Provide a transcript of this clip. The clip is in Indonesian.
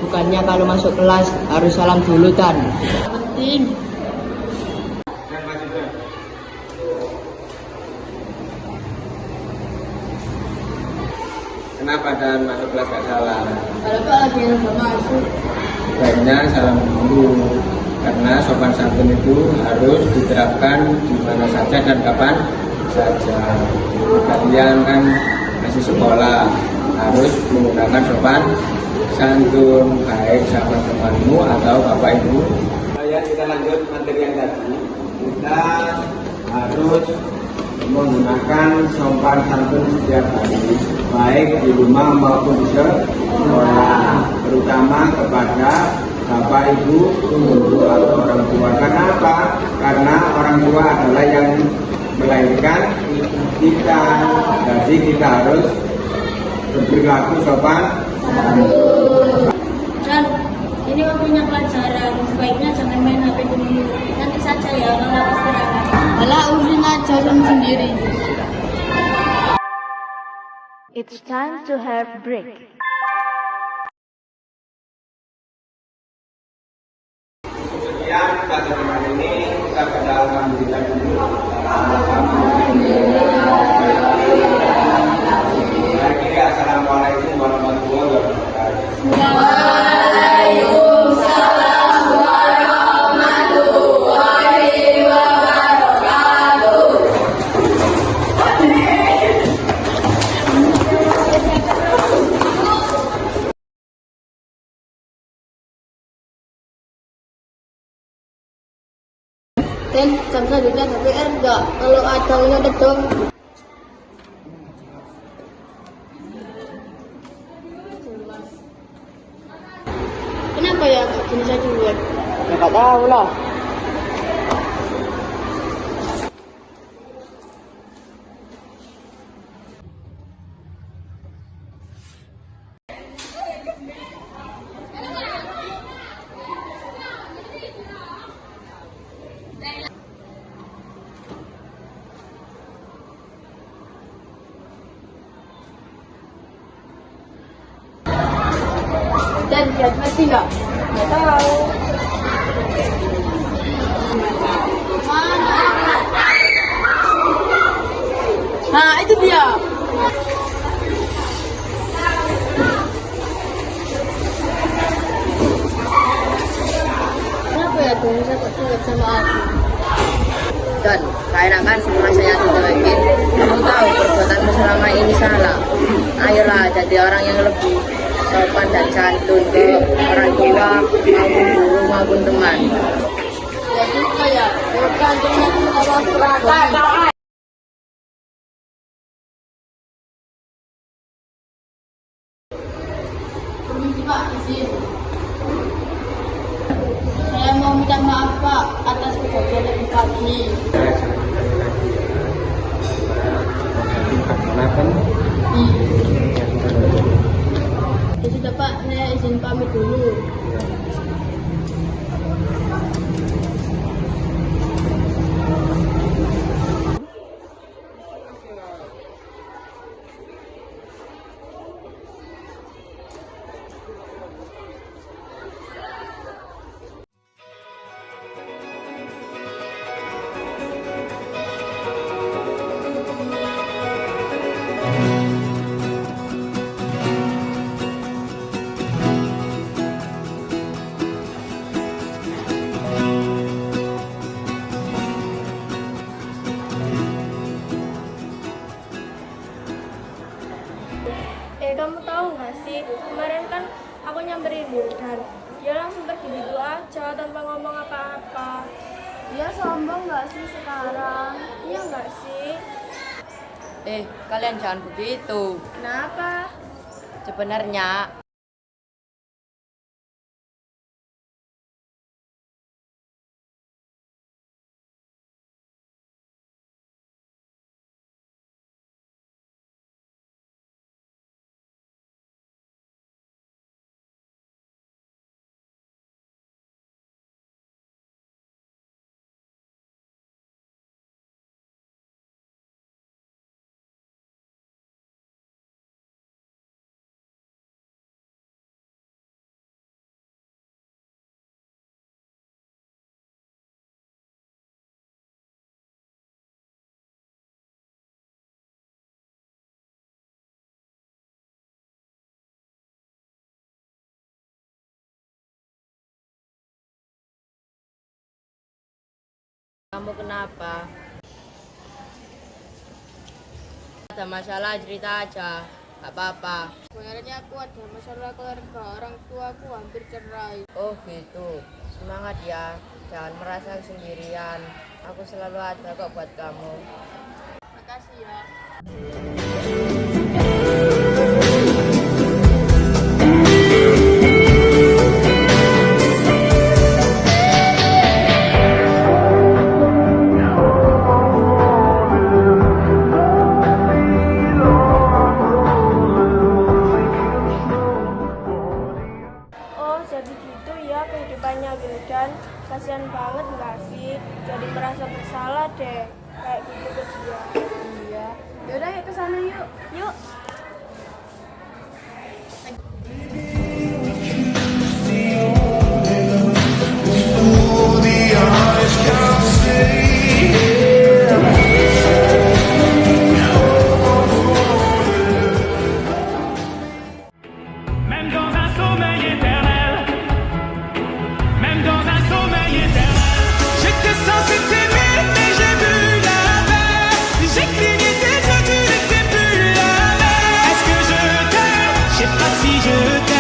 Bukannya kalau masuk kelas harus salam dulu, Tan? Penting. Kenapa Dan masuk kelas gak salam? Kalau Pak lagi nggak masuk. Sebaiknya salam dulu, karena sopan santun itu harus diterapkan di mana saja dan kapan saja. Kalian kan masih sekolah, harus menggunakan sopan santun, baik sama temanmu atau bapak ibu. Ya, kita lanjut materi yang tadi. Kita harus menggunakan sopan santun setiap hari, baik di rumah maupun di sekolah, terutama kepada bapak ibu, guru atau orang tua. Karena apa? Karena orang tua adalah yang melahirkan kita, jadi kita harus berperilaku sopan santun. Dan ini waktunya pelajaran, sebaiknya jangan main HP dulu. Nanti saja ya kalau istirahat. Malah urusin aja sama sendiri. It's time to have break. Sekian pelajaran hari ini, kita pada alhamdulillah dulu. Assalamualaikum warahmatullahi wabarakatuh. Dan jam selanjutnya ada PR enggak? Kalau ada ini ada dong. Kenapa ya Kak jenisnya cuek? Ya nggak tahu lah. Dan dia ngerti nggak? Nggak tahu. Mana? Nah, itu dia. Kenapa ya jenisnya kok cuek sama aku? Dan kayak kan semua saya cuekin. Kamu tahu perbuatanmu selama ini salah. Ayolah jadi orang yang lebih sopan dan santun ke orang tua maupun guru maupun teman. Ya juga ya. Bukan cuma sama seragam. Permisi Pak, izin. Saya mau minta maaf Pak atas kejadian tadi pagi. Ya sudah Pak, saya izin pamit dulu. Kamu tahu nggak sih, kemarin kan aku nyamperin dan dia langsung pergi gitu aja tanpa ngomong apa-apa. Dia sombong nggak sih sekarang? Iya nggak sih? Kalian jangan begitu. Kenapa? Sebenarnya Kamu kenapa? Ada masalah cerita aja, gak apa-apa. Sebenarnya aku ada masalah keluarga, orang tuaku hampir cerai. Oh gitu, semangat ya, jangan merasa sendirian. Aku selalu ada kok buat kamu. Makasih ya. Oh, jadi gitu ya kehidupannya Wildan. Kasihan banget nggak sih? Jadi merasa bersalah deh. Kayak gitu ke dia. Iya. Yaudah yuk ke sana yuk. Yuk. Même dans un sommeil éternel, même dans un sommeil éternel. J'étais censé t'aimer, mais j'ai vu l'inverse. J'ai cligné tes yeux, tu n'étais plus la même. Est-ce que je t'aime? Je sais pas si je t'aime.